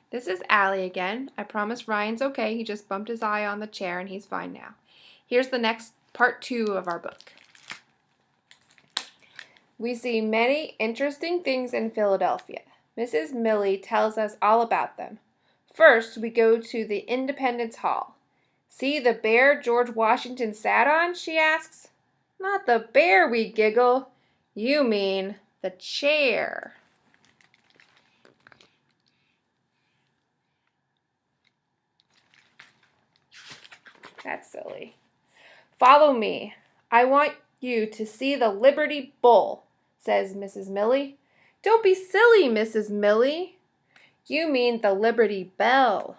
This is Allie again. I promise Ryan's okay. He just bumped his eye on the chair and he's fine now. Here's the next part 2 of our book. We see many interesting things in Philadelphia. Mrs. Millie tells us all about them. First, we go to the Independence Hall. See the bear George Washington sat on, she asks. Not the bear, we giggle. You mean the chair. That's silly. Follow me. I want you to see the Liberty Bull, says Mrs. Millie. Don't be silly, Mrs. Millie. You mean the Liberty Bell.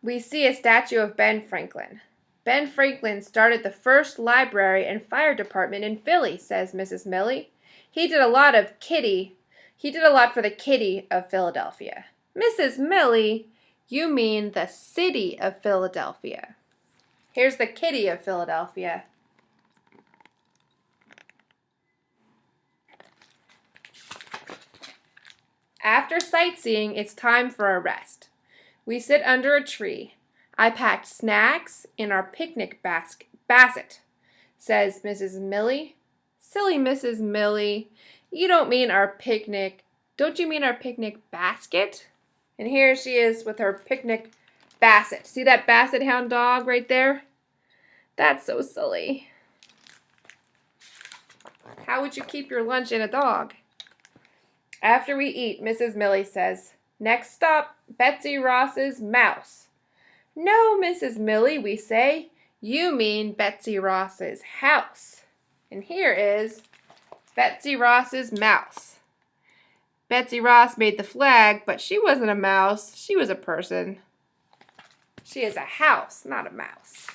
We see a statue of Ben Franklin. Ben Franklin started the first library and fire department in Philly, says Mrs. Millie. He did a lot for the kitty of Philadelphia. Mrs. Millie, you mean the city of Philadelphia. Here's the kitty of Philadelphia. After sightseeing, it's time for a rest. We sit under a tree. I packed snacks in our picnic basket, says Mrs. Millie. Silly Mrs. Millie, you don't mean our picnic. Don't you mean our picnic basket? And here she is with her picnic basset. See that basset hound dog right there? That's so silly. How would you keep your lunch in a dog? After we eat, Mrs. Millie says, next stop, Betsy Ross's mouse. No, Mrs. Millie, we say, you mean Betsy Ross's house. And here is Betsy Ross's mouse. Betsy Ross made the flag, but she wasn't a mouse. She was a person. She is a house, not a mouse.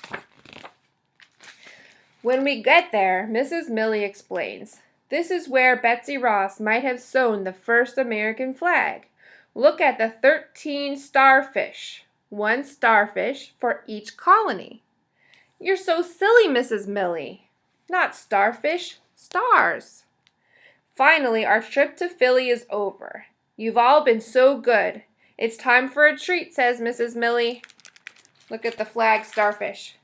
When we get there, Mrs. Millie explains, this is where Betsy Ross might have sewn the first American flag. Look at the 13 starfish. 1 starfish for each colony. You're so silly, Mrs. Millie. Not starfish, stars. Finally, our trip to Philly is over. You've all been so good. It's time for a treat, says Mrs. Millie. Look at the flag starfish.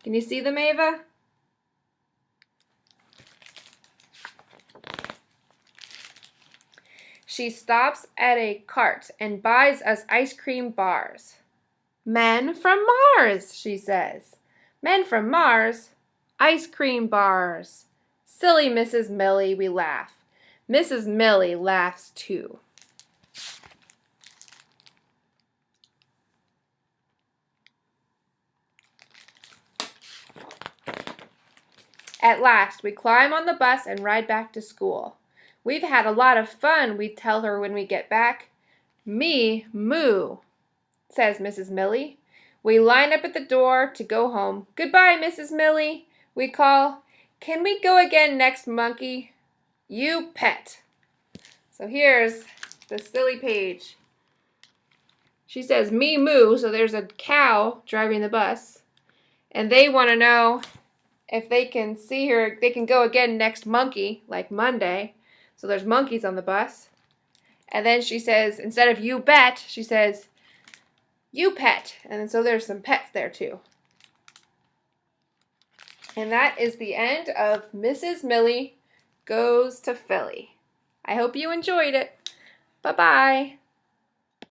Can you see them, Ava? She stops at a cart and buys us ice cream bars. Men from Mars, she says. Men from Mars? Ice cream bars. Silly Mrs. Millie, we laugh. Mrs. Millie laughs too. At last, we climb on the bus and ride back to school. We've had a lot of fun, we tell her when we get back. Me, moo, says Mrs. Millie. We line up at the door to go home. Goodbye, Mrs. Millie, we call. Can we go again next monkey? You pet. So here's the silly page. She says, me, moo, so there's a cow driving the bus. And they want to know if they can see her, they can go again next monkey, like Monday. So there's monkeys on the bus. And then she says, instead of you bet, she says, you pet. And so there's some pets there too. And that is the end of Mrs. Millie Goes to Philly. I hope you enjoyed it. Bye-bye.